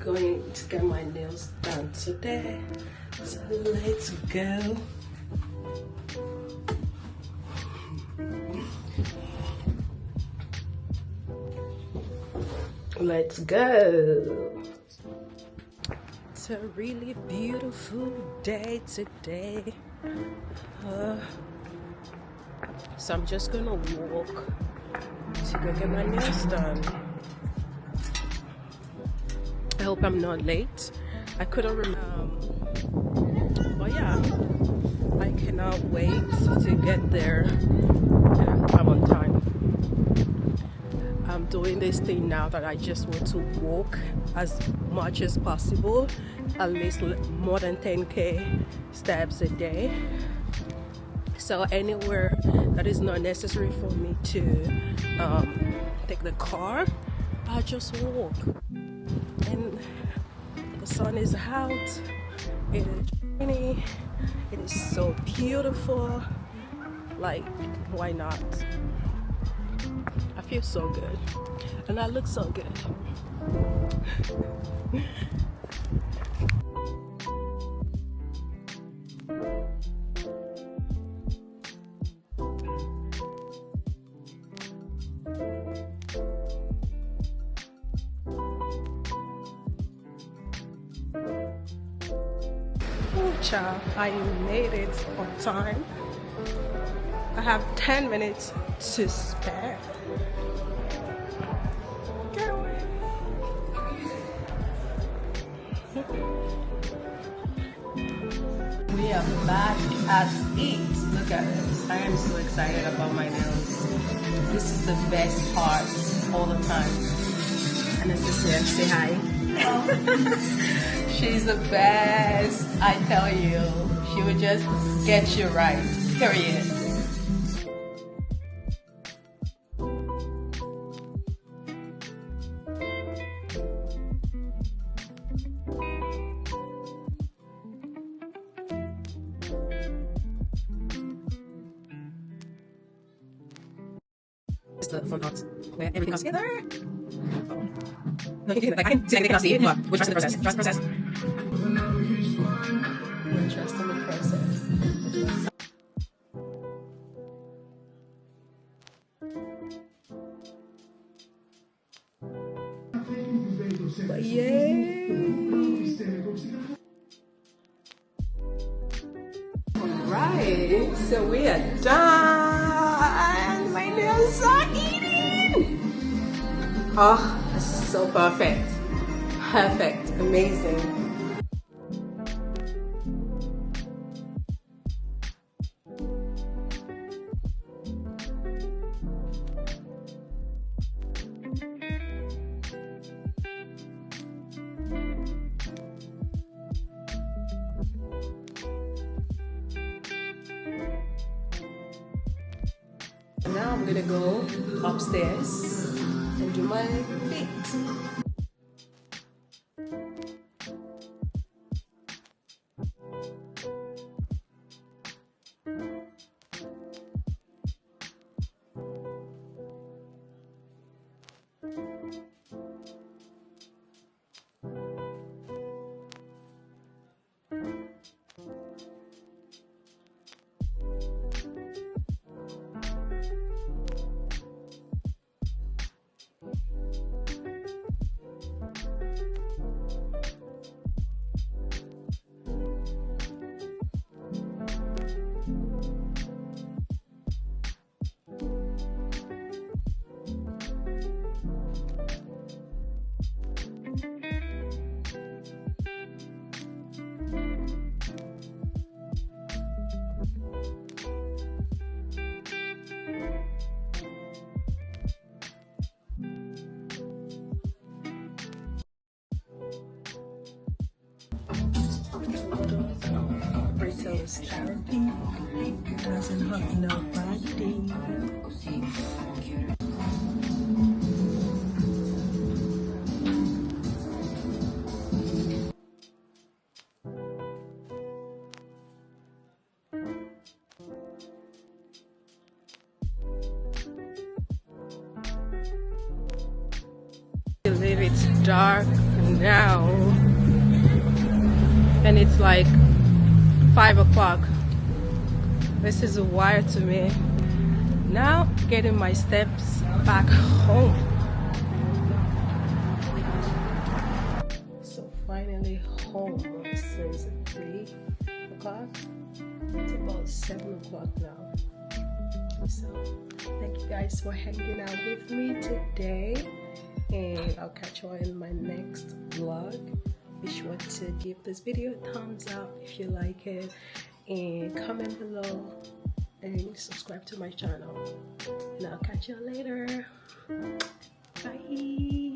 going to get my nails done today, so let's go. Let's go. It's a really beautiful day today. So I'm just gonna walk to go get my nails done. I hope I'm not late. I couldn't remember, but yeah, I cannot wait to get there. Yeah, I'm on time. I'm doing this thing now that I just want to walk as much as possible, at least more than 10k steps a day. So anywhere that is not necessary for me to take the car, I just walk. And the sun is out, it is shiny, it is so beautiful. Like, why not? I feel so good and I look so good. Oh child, I made it on time. I have 10 minutes to spare. Get away. We are back at it. Look at this. I am so excited about my nails. This is the best part all the time. And this is here. Say hi. She's the best. I tell you. She would just get you right. Period. The front part where everything comes together. No, you can do it. Like, I can see anything else. See it. We're trusting the process. Trust the process. We're trusting the process. But yay! Alright, so we are done. My nails are eating. Oh, that's so perfect. Perfect. Amazing. Now I'm gonna go upstairs and do my feet. RetailTherapy doesn't hurt nobody. I believe it's dark now, and it's like 5 o'clock. This is wild to me. Now getting my steps back home. So finally home since 3 o'clock. It's about 7 o'clock now. So thank you guys for hanging out with me today, and I'll catch you all in my next vlog. Be sure to give this video a thumbs up if you like it, and comment below and subscribe to my channel, and I'll catch you later. Bye.